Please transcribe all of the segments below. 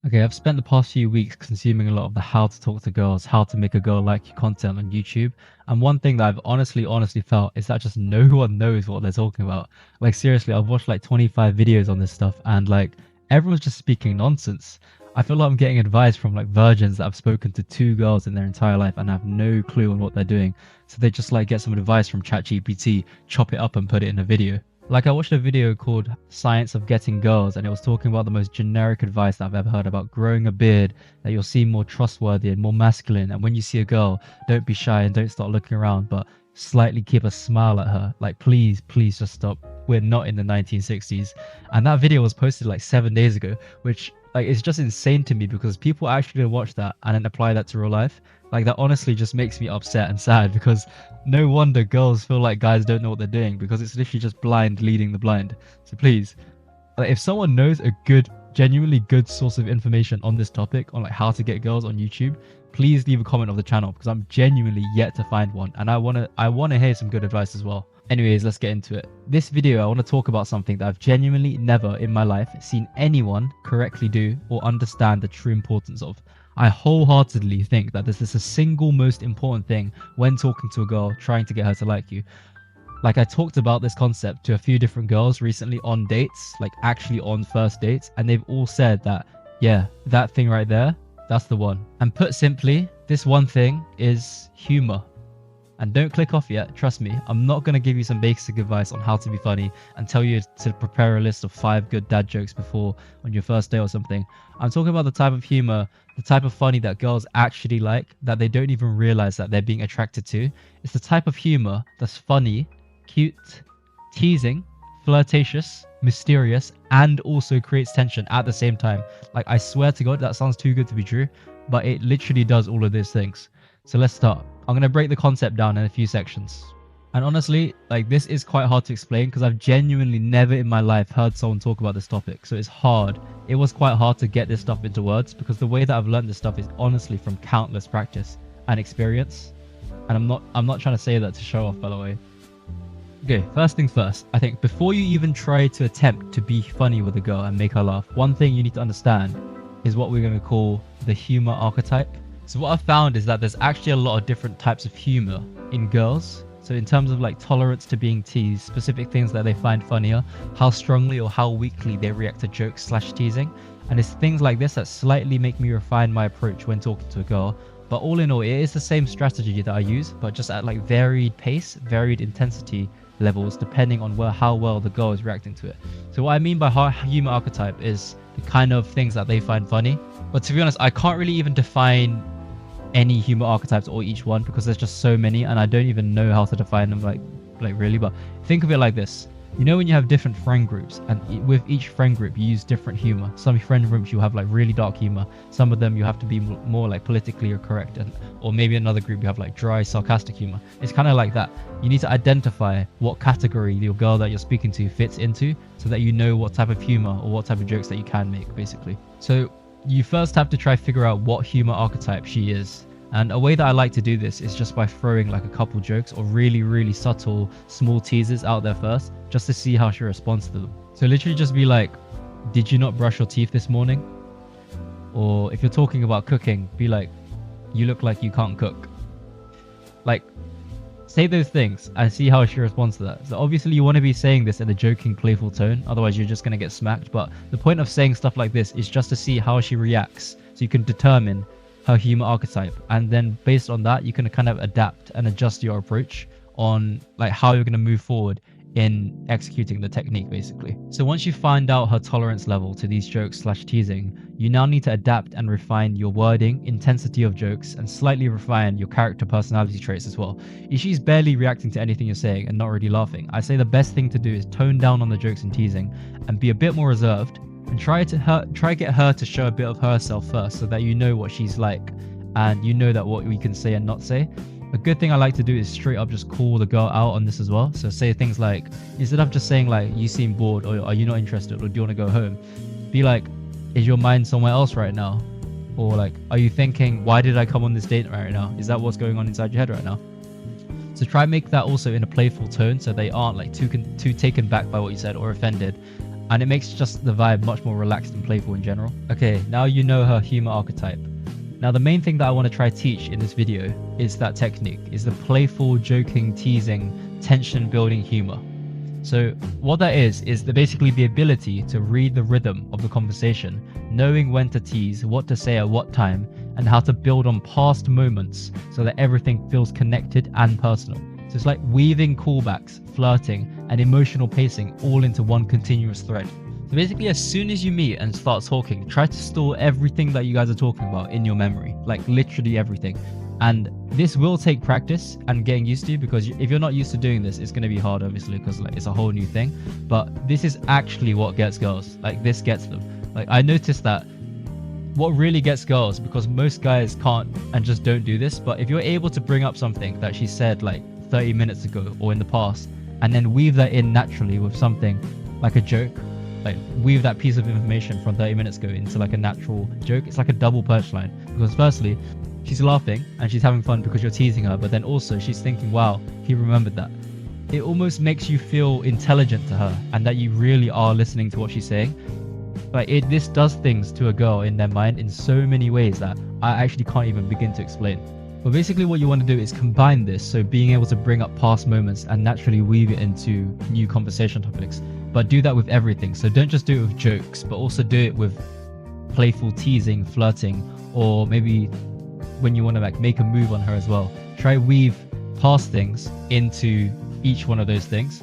Okay, I've spent the past few weeks consuming a lot of the how to talk to girls, how to make a girl like you content on YouTube. And one thing that I've honestly felt is that just no one knows what they're talking about. Like seriously, I've watched like 25 videos on this stuff and like everyone's just speaking nonsense. I feel like I'm getting advice from like virgins that have spoken to two girls in their entire life and have no clue on what they're doing. So they just like get some advice from ChatGPT, chop it up and put it in a video. Like I watched a video called Science of Getting Girls and it was talking about the most generic advice that I've ever heard about growing a beard, that you'll seem more trustworthy and more masculine. And when you see a girl, don't be shy and don't start looking around, but slightly keep a smile at her. Like please just stop. We're not in the 1960s. And that video was posted like 7 days ago, which like it's just insane to me because people actually watch that and then apply that to real life. Like that honestly just makes me upset and sad because no wonder girls feel like guys don't know what they're doing because it's literally just blind leading the blind. So please, like, if someone knows a good, genuinely good source of information on this topic, on like how to get girls on YouTube, please leave a comment of the channel because I'm genuinely yet to find one and I wanna hear some good advice as well. Anyways, let's get into it. This video, I want to talk about something that I've genuinely never in my life seen anyone correctly do or understand the true importance of. I wholeheartedly think that this is the single most important thing when talking to a girl, trying to get her to like you. Like I talked about this concept to a few different girls recently on dates, like actually on first dates, and they've all said that, yeah, that thing right there, that's the one. And put simply, this one thing is humor. And don't click off yet, trust me, I'm not going to give you some basic advice on how to be funny and tell you to prepare a list of 5 good dad jokes before on your first day or something. I'm talking about the type of humor, the type of funny that girls actually like, that they don't even realize that they're being attracted to. It's the type of humor that's funny, cute, teasing, flirtatious, mysterious, and also creates tension at the same time. Like I swear to God, that sounds too good to be true, but it literally does all of these things. So let's start. I'm going to break the concept down in a few sections. And honestly, like this is quite hard to explain because I've genuinely never in my life heard someone talk about this topic. So it's hard. It was quite hard to get this stuff into words because the way that I've learned this stuff is honestly from countless practice and experience. And I'm not trying to say that to show off, by the way. Okay, first things first, I think before you even try to attempt to be funny with a girl and make her laugh, one thing you need to understand is what we're going to call the humor archetype. So what I've found is that there's actually a lot of different types of humor in girls. So in terms of like tolerance to being teased, specific things that they find funnier, how strongly or how weakly they react to jokes slash teasing. And it's things like this that slightly make me refine my approach when talking to a girl. But all in all, it is the same strategy that I use, but just at like varied pace, varied intensity levels, depending on how well the girl is reacting to it. So what I mean by humor archetype is the kind of things that they find funny. But to be honest, I can't really even define any humor archetypes or each one because there's just so many and I don't even know how to define them like really. But think of it like this. You know when you have different friend groups and with each friend group you use different humor. Some friend groups you have like really dark humor. Some of them you have to be more like politically correct, or maybe another group you have like dry sarcastic humor. It's kind of like that. You need to identify what category your girl that you're speaking to fits into so that you know what type of humor or what type of jokes that you can make basically. So you first have to try figure out what humor archetype she is. And a way that I like to do this is just by throwing like a couple jokes or really subtle small teasers out there first, just to see how she responds to them. So literally just be like, did you not brush your teeth this morning? Or if you're talking about cooking, be like, you look like you can't cook. Like, say those things and see how she responds to that. So obviously you want to be saying this in a joking, playful tone, otherwise you're just going to get smacked. But the point of saying stuff like this is just to see how she reacts, so you can determine her humor archetype, and then based on that you can kind of adapt and adjust your approach on like how you're going to move forward in executing the technique basically. So once you find out her tolerance level to these jokes slash teasing, you now need to adapt and refine your wording, intensity of jokes, and slightly refine your character personality traits as well. If she's barely reacting to anything you're saying and not really laughing, I say the best thing to do is tone down on the jokes and teasing and be a bit more reserved, and try get her to show a bit of herself first so that you know what she's like and you know that what we can say and not say. A good thing I like to do is straight up just call the girl out on this as well. So say things like, instead of just saying like, you seem bored, or are you not interested, or do you want to go home, be like, is your mind somewhere else right now? Or like, are you thinking, why did I come on this date right now? Is that what's going on inside your head right now? So try and make that also in a playful tone so they aren't like too taken back by what you said or offended. and it makes just the vibe much more relaxed and playful in general. Okay, now you know her humor archetype. Now the main thing that I want to try teach in this video is that technique, is the playful, joking, teasing, tension building humor. So what that is basically the ability to read the rhythm of the conversation, knowing when to tease, what to say at what time, and how to build on past moments so that everything feels connected and personal. So it's like weaving callbacks, flirting, and emotional pacing all into one continuous thread. So basically, as soon as you meet and start talking, try to store everything that you guys are talking about in your memory, like literally everything. And this will take practice and getting used to, because if you're not used to doing this, it's going to be hard, obviously, because like it's a whole new thing. But this is actually what gets girls. Like this gets them. Like I noticed that what really gets girls, because most guys can't and just don't do this, but if you're able to bring up something that she said like 30 minutes ago or in the past, and then weave that in naturally with something like a joke, like weave that piece of information from 30 minutes ago into like a natural joke, it's like a double punchline. Because firstly, she's laughing and she's having fun because you're teasing her, but then also she's thinking, wow, he remembered that. It almost makes you feel intelligent to her and that you really are listening to what she's saying. But this does things to a girl in their mind in so many ways that I actually can't even begin to explain. But basically what you want to do is combine this, so being able to bring up past moments and naturally weave it into new conversation topics, but do that with everything. So don't just do it with jokes, but also do it with playful teasing, flirting, or maybe when you want to like make a move on her as well. Try weave past things into each one of those things.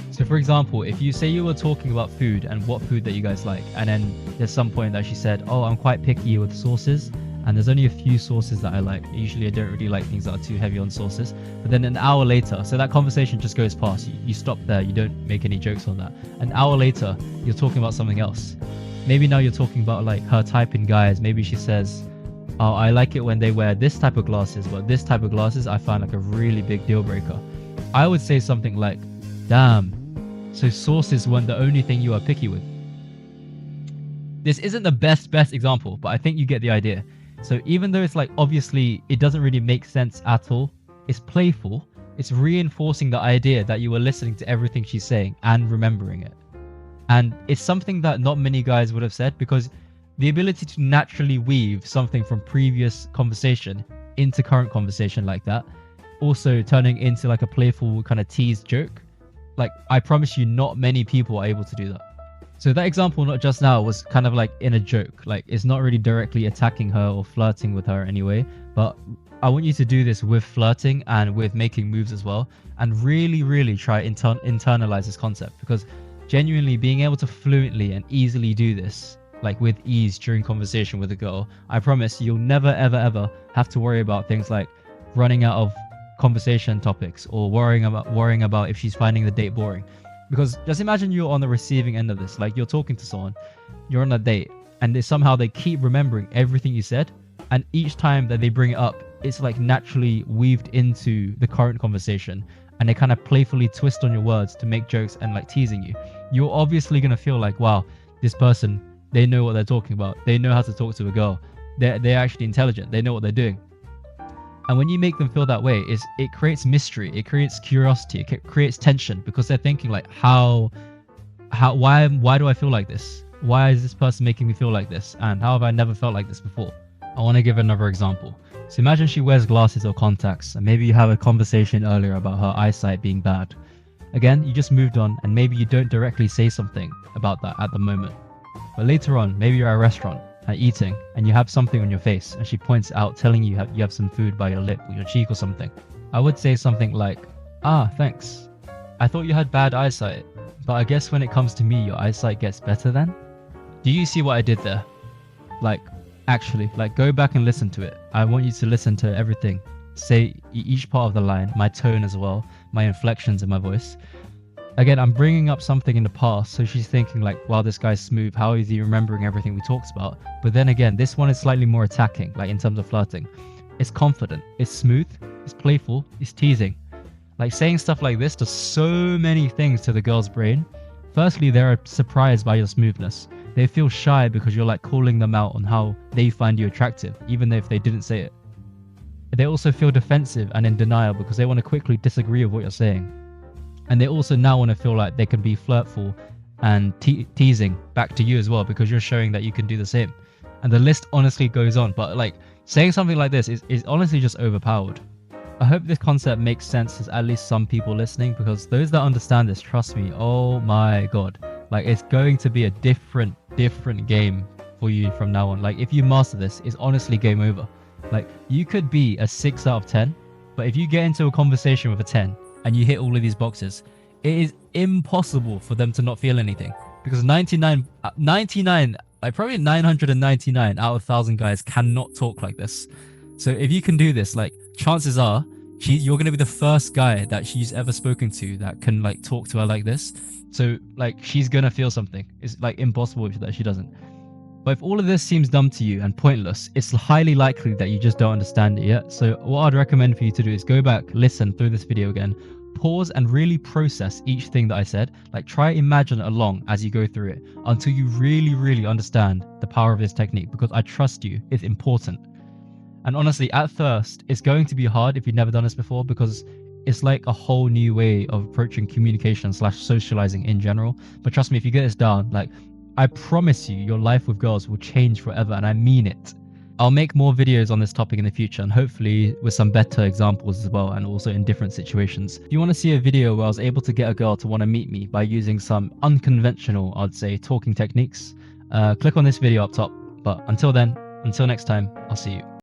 So for example, if you say you were talking about food and what food that you guys like, and then there's some point that she said, oh, I'm quite picky with sauces, and there's only a few sauces that I like. Usually I don't really like things that are too heavy on sauces. But then an hour later, so that conversation just goes past. You stop there, you don't make any jokes on that. An hour later, you're talking about something else. Maybe now you're talking about like her type in guys. Maybe she says, oh, I like it when they wear this type of glasses, but this type of glasses I find like a really big deal breaker. I would say something like, damn, so sauces weren't the only thing you are picky with. This isn't the best example, but I think you get the idea. So even though it's like, obviously it doesn't really make sense at all, it's playful, it's reinforcing the idea that you were listening to everything she's saying and remembering it. And it's something that not many guys would have said, because the ability to naturally weave something from previous conversation into current conversation like that, also turning into like a playful kind of tease joke, like I promise you not many people are able to do that. So that example, not just now, was kind of like in a joke. Like it's not really directly attacking her or flirting with her anyway, but I want you to do this with flirting and with making moves as well, and really try internalize this concept, because genuinely being able to fluently and easily do this, like with ease during conversation with a girl, I promise you'll never ever have to worry about things like running out of conversation topics or worrying about if she's finding the date boring. Because just imagine you're on the receiving end of this, like you're talking to someone, you're on a date, and somehow they keep remembering everything you said, and each time that they bring it up, it's like naturally weaved into the current conversation, and they kind of playfully twist on your words to make jokes and like teasing you. You're obviously going to feel like, wow, this person, they know what they're talking about. They know how to talk to a girl. They're actually intelligent. They know what they're doing. And when you make them feel that way, it creates mystery, it creates curiosity, it creates tension, because they're thinking like, why do I feel like this? Why is this person making me feel like this? And how have I never felt like this before? I want to give another example. So imagine she wears glasses or contacts, and maybe you have a conversation earlier about her eyesight being bad. Again, you just moved on, and maybe you don't directly say something about that at the moment. But later on, maybe you're at a restaurant eating, and you have something on your face, and she points out, telling you you have some food by your lip or your cheek or something. I would say something like, ah, thanks. I thought you had bad eyesight, but I guess when it comes to me, your eyesight gets better then? Do you see what I did there? Like, actually, like go back and listen to it. I want you to listen to everything. Say each part of the line, my tone as well, my inflections in my voice. Again, I'm bringing up something in the past, so she's thinking like, wow, this guy's smooth. How is he remembering everything we talked about? But then again, this one is slightly more attacking, like in terms of flirting. It's confident, it's smooth, it's playful, it's teasing. Like saying stuff like this does so many things to the girl's brain. Firstly, they're surprised by your smoothness. They feel shy because you're like calling them out on how they find you attractive, even if they didn't say it. They also feel defensive and in denial because they want to quickly disagree with what you're saying. And they also now want to feel like they can be flirtful and teasing back to you as well, because you're showing that you can do the same. And the list honestly goes on, but like saying something like this is honestly just overpowered. I hope this concept makes sense to at least some people listening, because those that understand this, trust me, oh my god, like it's going to be a different game for you from now on. Like if you master this, it's honestly game over. Like you could be a 6 out of 10, but if you get into a conversation with a 10 and you hit all of these boxes, it is impossible for them to not feel anything, because 99, like probably 999 out of 1,000 guys cannot talk like this. So if you can do this, like chances are you're going to be the first guy that she's ever spoken to that can like talk to her like this. So like she's going to feel something. It's like impossible that she doesn't. But if all of this seems dumb to you and pointless, it's highly likely that you just don't understand it yet. So what I'd recommend for you to do is go back, listen through this video again, pause and really process each thing that I said. Like try imagine along as you go through it until you really understand the power of this technique, because I trust you, it's important. And honestly, at first, it's going to be hard if you've never done this before, because it's like a whole new way of approaching communication / socializing in general. But trust me, if you get this down, like I promise you, your life with girls will change forever, and I mean it. I'll make more videos on this topic in the future, and hopefully with some better examples as well, and also in different situations. If you want to see a video where I was able to get a girl to want to meet me by using some unconventional, I'd say, talking techniques, click on this video up top. But until then, until next time, I'll see you.